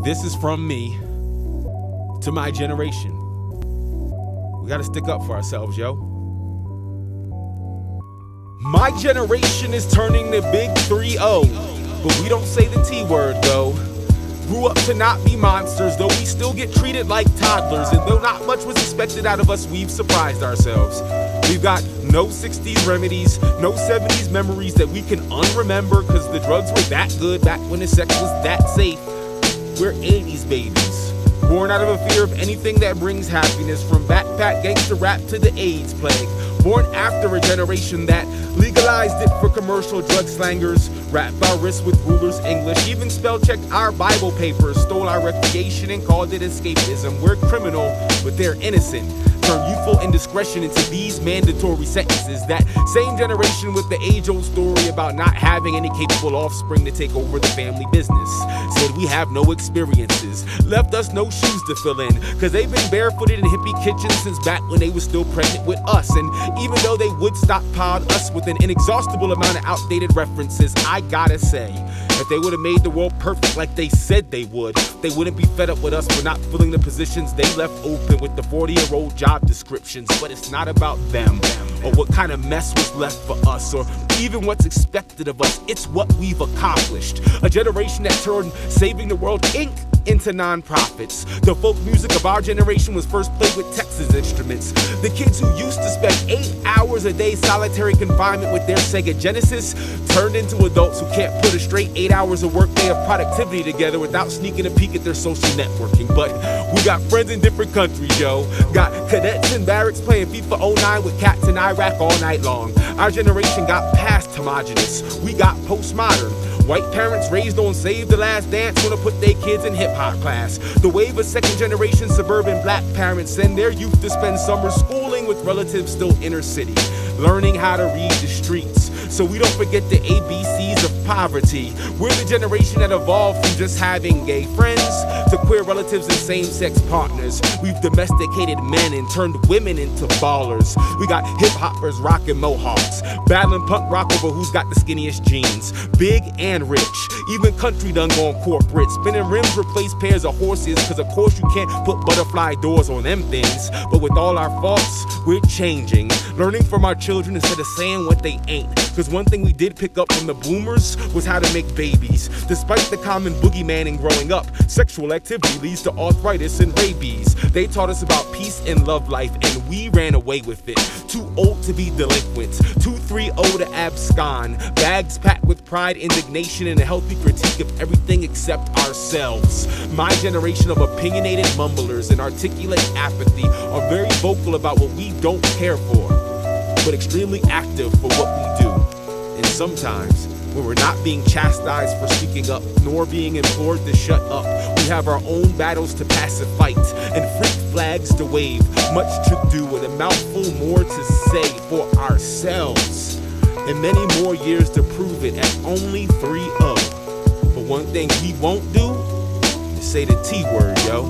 This is from me to my generation. We gotta stick up for ourselves, yo. My generation is turning the big 3-0, but we don't say the T word though. Grew up to not be monsters, though we still get treated like toddlers. And though not much was expected out of us, we've surprised ourselves. We've got no 60s remedies, no 70s memories that we can unremember, cause the drugs were that good back when the sex was that safe. We're 80s babies, born out of a fear of anything that brings happiness, from backpack gangster rap to the AIDS plague. Born after a generation that legalized it for commercial drug slangers, wrapped our wrists with rulers English, even spell checked our Bible papers, stole our recreation and called it escapism. We're criminal, but they're innocent. Turn youthful indiscretion into these mandatory sentences. That same generation with the age-old story about not having any capable offspring to take over the family business said we have no experiences, left us no shoes to fill in, cause they've been barefooted in hippie kitchens since back when they were still pregnant with us. And even though they would stockpile us with an inexhaustible amount of outdated references, I gotta say, if they would have made the world perfect like they said they would, they wouldn't be fed up with us for not filling the positions they left open with the 40-year-old job descriptions. But it's not about them, or what kind of mess was left for us, or even what's expected of us. It's what we've accomplished. A generation that turned Saving the World Inc. into non-profits. The folk music of our generation was first played with Texas instruments. The kids who used to spend 8 hours a day solitary confinement with their Sega Genesis turned into adults who can't put a straight 8 hours of workday of productivity together without sneaking a peek at their social networking. But we got friends in different countries, yo. Got cadets in barracks playing FIFA 09 with cats in Iraq all night long. Our generation got past homogenous. We got postmodern. White parents raised on Save the Last Dance wanna put their kids in hip-hop class. The wave of second-generation suburban black parents send their youth to spend summer schooling with relatives still inner city, learning how to read the streets, so we don't forget the ABCs of poverty. We're the generation that evolved from just having gay friends to queer relatives and same-sex partners. We've domesticated men and turned women into ballers. We got hip-hoppers rocking mohawks, battling punk rock over who's got the skinniest jeans. Big and rich, even country done gone corporate. Spinning rims replace pairs of horses, cause of course you can't put butterfly doors on them things. But with all our faults, we're changing, learning from our children instead of saying what they ain't. Cause one thing we did pick up from the boomers was how to make babies. Despite the common boogeyman in growing up, sexual activity leads to arthritis and rabies. They taught us about peace and love life, and we ran away with it. Too old to be delinquents, 2-3-0 to abscond. Bags packed with pride, indignation, and a healthy critique of everything except ourselves. My generation of opinionated mumblers and articulate apathy are very vocal about what we don't care for, but extremely active for what we do. And sometimes, when we're not being chastised for speaking up, nor being implored to shut up, we have our own battles to pass a fight, and freak flags to wave. Much to do and a mouthful more to say for ourselves, and many more years to prove it at only 3-0. But one thing we won't do is say the T word, yo.